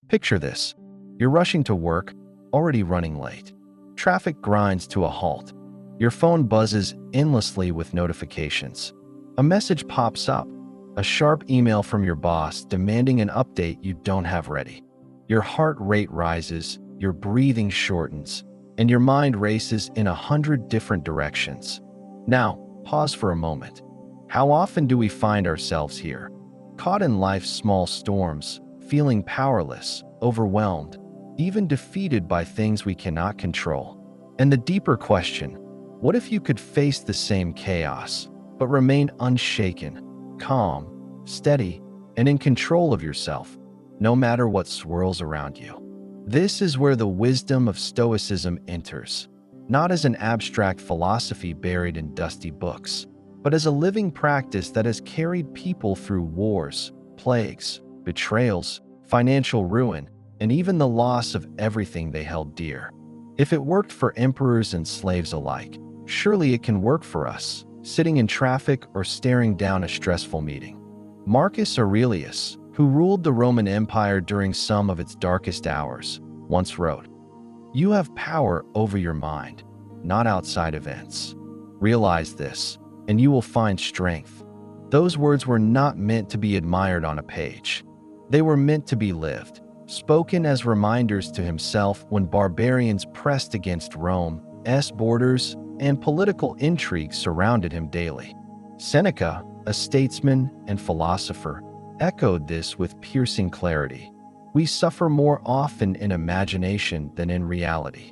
Picture this. You're rushing to work, already running late. Traffic grinds to a halt. Your phone buzzes endlessly with notifications. A message pops up, a sharp email from your boss demanding an update you don't have ready. Your heart rate rises, your breathing shortens, and your mind races in 100 different directions. Now, pause for a moment. How often do we find ourselves here, caught in life's small storms, feeling powerless, overwhelmed, even defeated by things we cannot control? And the deeper question, what if you could face the same chaos, but remain unshaken, calm, steady, and in control of yourself, no matter what swirls around you? This is where the wisdom of Stoicism enters, not as an abstract philosophy buried in dusty books, but as a living practice that has carried people through wars, plagues, betrayals, financial ruin, and even the loss of everything they held dear. If it worked for emperors and slaves alike, surely it can work for us, sitting in traffic or staring down a stressful meeting. Marcus Aurelius, who ruled the Roman Empire during some of its darkest hours, once wrote, "You have power over your mind, not outside events. Realize this, and you will find strength." Those words were not meant to be admired on a page. They were meant to be lived, spoken as reminders to himself when barbarians pressed against Rome's borders and political intrigues surrounded him daily. Seneca, a statesman and philosopher, echoed this with piercing clarity. We suffer more often in imagination than in reality.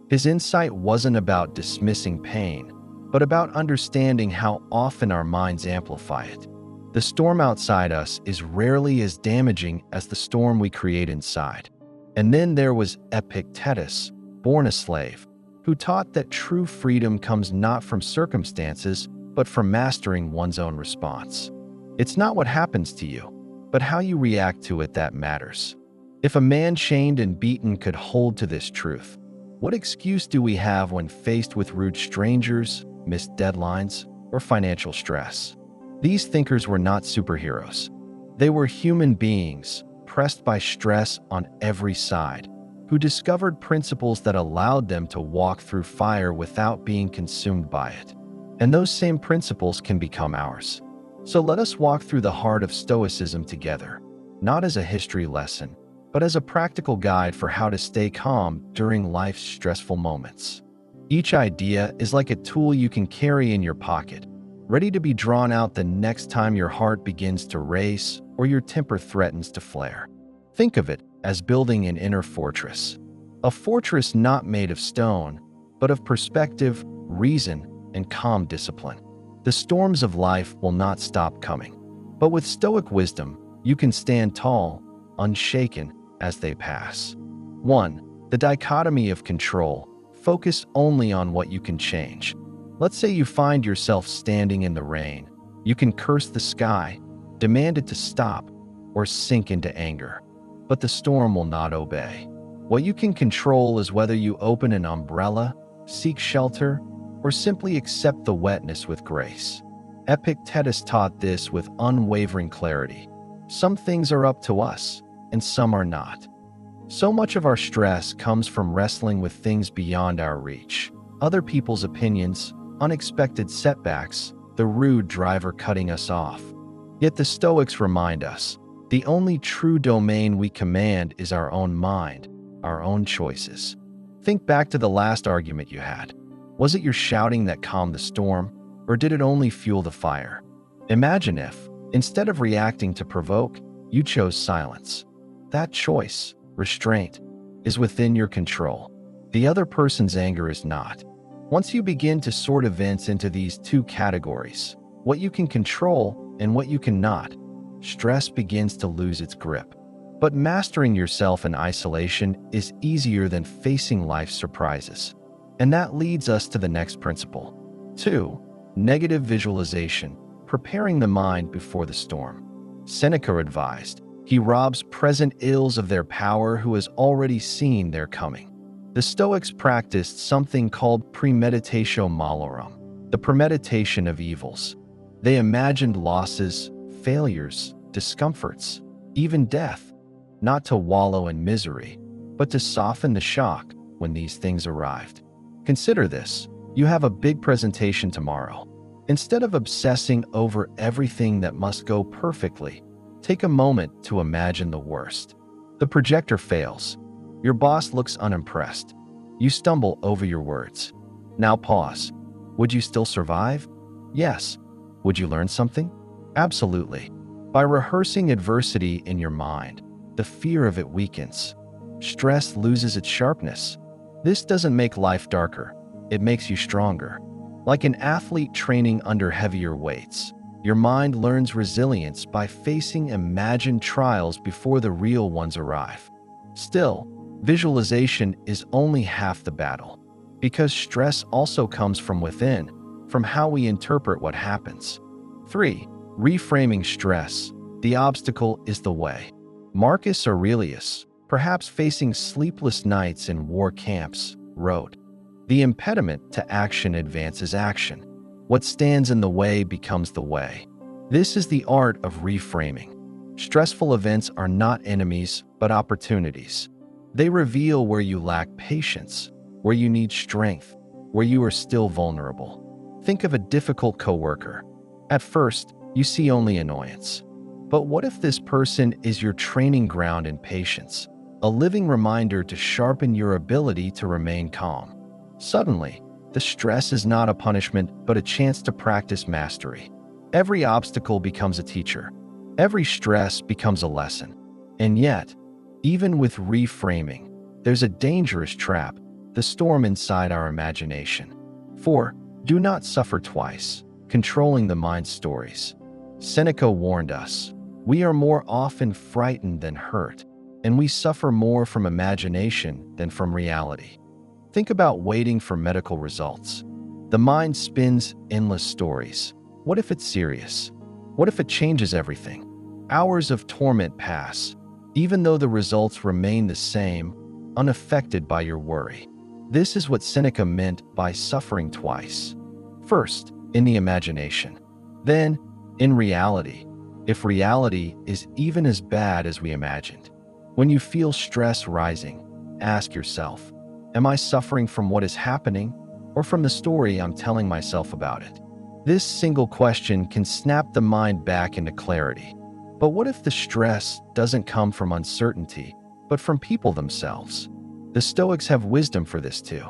His insight wasn't about dismissing pain, but about understanding how often our minds amplify it. The storm outside us is rarely as damaging as the storm we create inside. And then there was Epictetus, born a slave, who taught that true freedom comes not from circumstances, but from mastering one's own response. It's not what happens to you, but how you react to it that matters. If a man chained and beaten could hold to this truth, what excuse do we have when faced with rude strangers, missed deadlines, or financial stress? These thinkers were not superheroes. They were human beings, pressed by stress on every side, who discovered principles that allowed them to walk through fire without being consumed by it. And those same principles can become ours. So let us walk through the heart of Stoicism together, not as a history lesson, but as a practical guide for how to stay calm during life's stressful moments. Each idea is like a tool you can carry in your pocket, ready to be drawn out the next time your heart begins to race or your temper threatens to flare. Think of it as building an inner fortress. A fortress not made of stone, but of perspective, reason, and calm discipline. The storms of life will not stop coming, but with Stoic wisdom, you can stand tall, unshaken as they pass. 1. The dichotomy of control. Focus only on what you can change. Let's say you find yourself standing in the rain. You can curse the sky, demand it to stop, or sink into anger. But the storm will not obey. What you can control is whether you open an umbrella, seek shelter, or simply accept the wetness with grace. Epictetus taught this with unwavering clarity. Some things are up to us, and some are not. So much of our stress comes from wrestling with things beyond our reach. Other people's opinions, unexpected setbacks, the rude driver cutting us off. Yet the Stoics remind us, the only true domain we command is our own mind, our own choices. Think back to the last argument you had. Was it your shouting that calmed the storm, or did it only fuel the fire? Imagine if, instead of reacting to provoke, you chose silence. That choice, restraint, is within your control. The other person's anger is not. Once you begin to sort events into these two categories, what you can control and what you cannot, stress begins to lose its grip. But mastering yourself in isolation is easier than facing life's surprises. And that leads us to the next principle. 2. Negative visualization, preparing the mind before the storm. Seneca advised, he robs present ills of their power who has already seen their coming. The Stoics practiced something called premeditatio malorum, the premeditation of evils. They imagined losses, failures, discomforts, even death, not to wallow in misery, but to soften the shock when these things arrived. Consider this: you have a big presentation tomorrow. Instead of obsessing over everything that must go perfectly, take a moment to imagine the worst. The projector fails. Your boss looks unimpressed. You stumble over your words. Now pause. Would you still survive? Yes. Would you learn something? Absolutely. By rehearsing adversity in your mind, the fear of it weakens. Stress loses its sharpness. This doesn't make life darker. It makes you stronger. Like an athlete training under heavier weights, your mind learns resilience by facing imagined trials before the real ones arrive. Still, visualization is only half the battle, because stress also comes from within, from how we interpret what happens. 3. Reframing stress. The obstacle is the way. Marcus Aurelius, perhaps facing sleepless nights in war camps, wrote, "The impediment to action advances action. What stands in the way becomes the way." This is the art of reframing. Stressful events are not enemies, but opportunities. They reveal where you lack patience, where you need strength, where you are still vulnerable. Think of a difficult coworker. At first, you see only annoyance. But what if this person is your training ground in patience, a living reminder to sharpen your ability to remain calm? Suddenly, the stress is not a punishment, but a chance to practice mastery. Every obstacle becomes a teacher. Every stress becomes a lesson. And yet, even with reframing, there's a dangerous trap: the storm inside our imagination. 4. Do not suffer twice. Controlling the mind's stories. Seneca warned us, we are more often frightened than hurt, and we suffer more from imagination than from reality. Think about waiting for medical results. The mind spins endless stories. What if it's serious? What if it changes everything? Hours of torment pass, even though the results remain the same, unaffected by your worry. This is what Seneca meant by suffering twice. First, in the imagination. Then, in reality, if reality is even as bad as we imagined. When you feel stress rising, ask yourself, am I suffering from what is happening, or from the story I'm telling myself about it? This single question can snap the mind back into clarity. But what if the stress doesn't come from uncertainty, but from people themselves? The Stoics have wisdom for this too.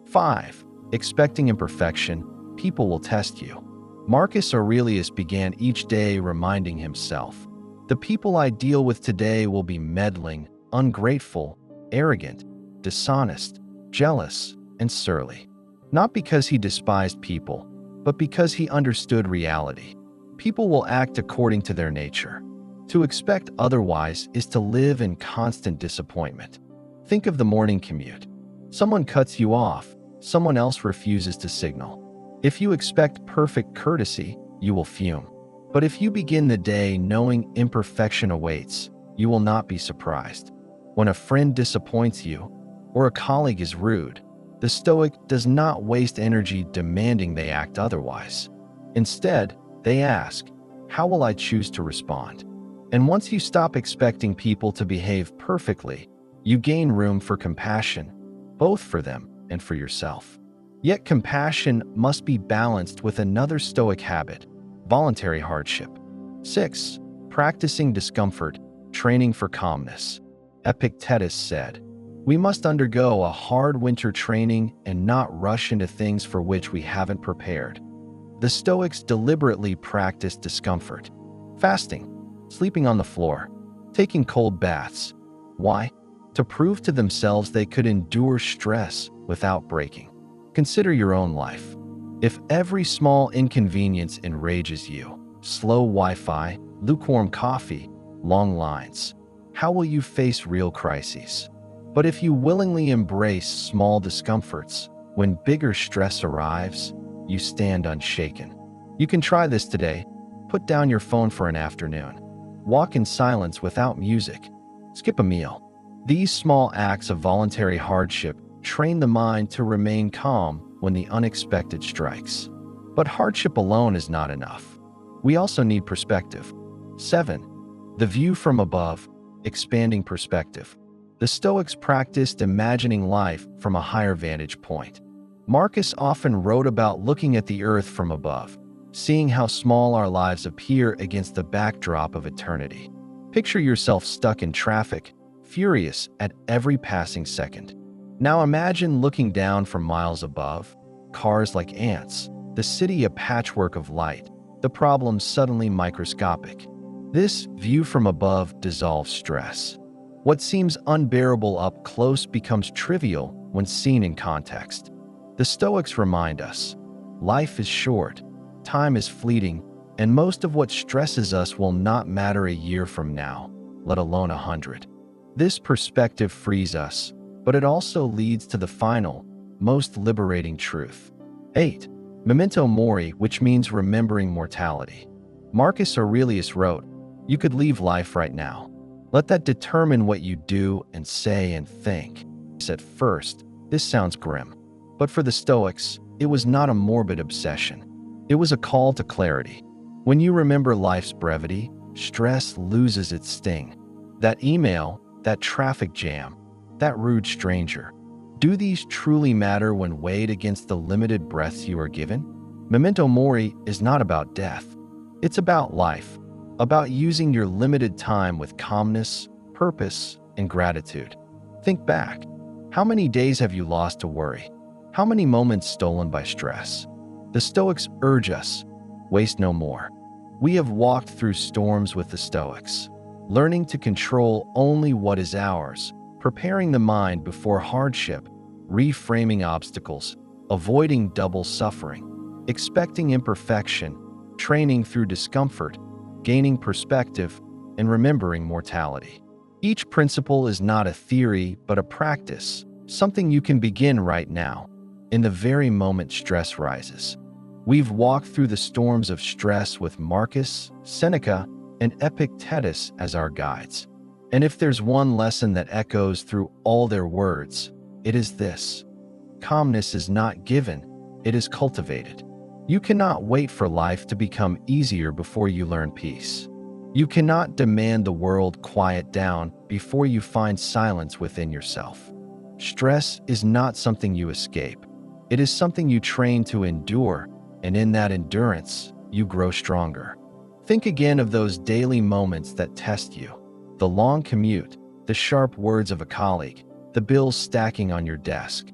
5. Expecting imperfection. People will test you. Marcus Aurelius began each day reminding himself, the people I deal with today will be meddling, ungrateful, arrogant, dishonest, jealous, and surly. Not because he despised people, but because he understood reality. People will act according to their nature. To expect otherwise is to live in constant disappointment. Think of the morning commute. Someone cuts you off, someone else refuses to signal. If you expect perfect courtesy, you will fume. But if you begin the day knowing imperfection awaits, you will not be surprised. When a friend disappoints you, or a colleague is rude, the Stoic does not waste energy demanding they act otherwise. Instead, they ask, how will I choose to respond? And once you stop expecting people to behave perfectly, you gain room for compassion, both for them and for yourself. Yet compassion must be balanced with another Stoic habit: voluntary hardship. 6. Practicing discomfort, training for calmness. Epictetus said, we must undergo a hard winter training and not rush into things for which we haven't prepared. The Stoics deliberately practiced discomfort. Fasting, sleeping on the floor, taking cold baths. Why? To prove to themselves they could endure stress without breaking. Consider your own life. If every small inconvenience enrages you, slow Wi-Fi, lukewarm coffee, long lines, how will you face real crises? But if you willingly embrace small discomforts, when bigger stress arrives, you stand unshaken. You can try this today. Put down your phone for an afternoon. Walk in silence without music. Skip a meal. These small acts of voluntary hardship train the mind to remain calm when the unexpected strikes. But hardship alone is not enough. We also need perspective. 7. The view from above. expanding perspective. The Stoics practiced imagining life from a higher vantage point. Marcus often wrote about looking at the earth from above, seeing how small our lives appear against the backdrop of eternity. Picture yourself stuck in traffic, furious at every passing second. Now imagine looking down from miles above, cars like ants, the city a patchwork of light, the problems suddenly microscopic. This view from above dissolves stress. What seems unbearable up close becomes trivial when seen in context. The Stoics remind us, life is short, time is fleeting, and most of what stresses us will not matter a year from now, let alone 100. This perspective frees us, but it also leads to the final, most liberating truth. 8. Memento mori, which means remembering mortality. Marcus Aurelius wrote, "You could leave life right now. Let that determine what you do and say and think." At first, this sounds grim. But for the Stoics, it was not a morbid obsession. It was a call to clarity. When you remember life's brevity, stress loses its sting. That email, that traffic jam, that rude stranger. Do these truly matter when weighed against the limited breaths you are given? Memento mori is not about death. It's about life, about using your limited time with calmness, purpose, and gratitude. Think back. How many days have you lost to worry? How many moments stolen by stress? The Stoics urge us, waste no more. We have walked through storms with the Stoics, learning to control only what is ours, preparing the mind before hardship, reframing obstacles, avoiding double suffering, expecting imperfection, training through discomfort, gaining perspective, and remembering mortality. Each principle is not a theory, but a practice, something you can begin right now, in the very moment stress rises. We've walked through the storms of stress with Marcus, Seneca, and Epictetus as our guides. And if there's one lesson that echoes through all their words, it is this: calmness is not given, it is cultivated. You cannot wait for life to become easier before you learn peace. You cannot demand the world quiet down before you find silence within yourself. Stress is not something you escape. It is something you train to endure, and in that endurance, you grow stronger. Think again of those daily moments that test you. The long commute, the sharp words of a colleague, the bills stacking on your desk.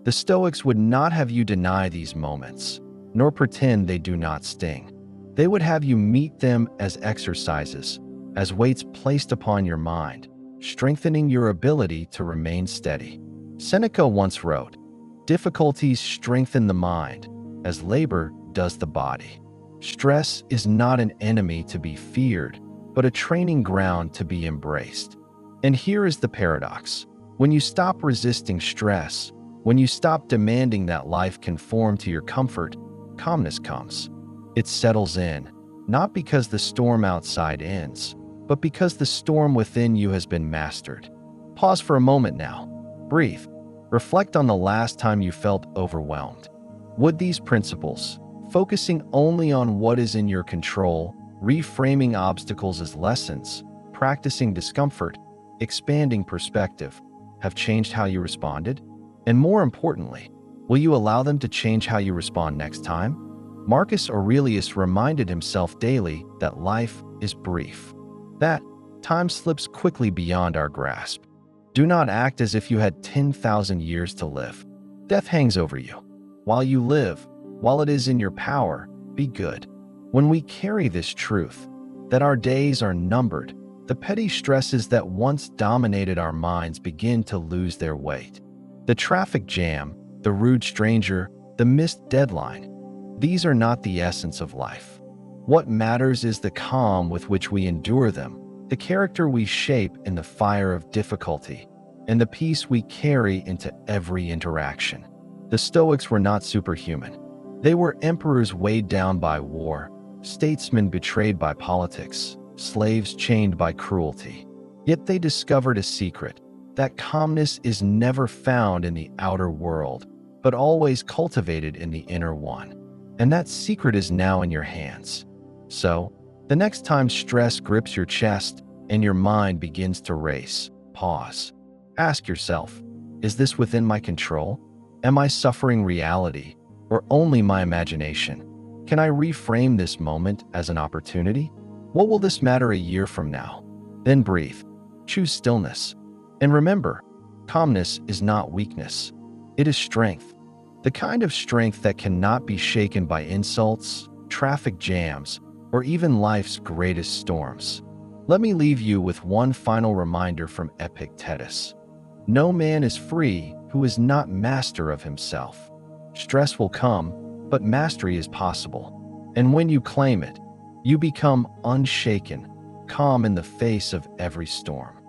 The Stoics would not have you deny these moments, nor pretend they do not sting. They would have you meet them as exercises, as weights placed upon your mind, strengthening your ability to remain steady. Seneca once wrote, "Difficulties strengthen the mind, as labor does the body." Stress is not an enemy to be feared, but a training ground to be embraced. And here is the paradox. When you stop resisting stress, when you stop demanding that life conform to your comfort, calmness comes. It settles in, not because the storm outside ends, but because the storm within you has been mastered. Pause for a moment now. Breathe. Reflect on the last time you felt overwhelmed. Would these principles, focusing only on what is in your control, reframing obstacles as lessons, practicing discomfort, expanding perspective, have changed how you responded? And more importantly, will you allow them to change how you respond next time? Marcus Aurelius reminded himself daily that life is brief, that time slips quickly beyond our grasp. Do not act as if you had 10,000 years to live. Death hangs over you. While you live, while it is in your power, be good. When we carry this truth, that our days are numbered, the petty stresses that once dominated our minds begin to lose their weight. The traffic jam, the rude stranger, the missed deadline, these are not the essence of life. What matters is the calm with which we endure them, the character we shape in the fire of difficulty, and the peace we carry into every interaction. The Stoics were not superhuman. They were emperors weighed down by war, statesmen betrayed by politics, slaves chained by cruelty. Yet they discovered a secret: that calmness is never found in the outer world, but always cultivated in the inner one. And that secret is now in your hands. So, the next time stress grips your chest and your mind begins to race, pause. Ask yourself, is this within my control? Am I suffering reality or only my imagination? Can I reframe this moment as an opportunity? What will this matter a year from now? Then breathe. Choose stillness. And remember, calmness is not weakness. It is strength. The kind of strength that cannot be shaken by insults, traffic jams, or even life's greatest storms. Let me leave you with one final reminder from Epictetus. No man is free who is not master of himself. Stress will come, but mastery is possible. And when you claim it, you become unshaken, calm in the face of every storm.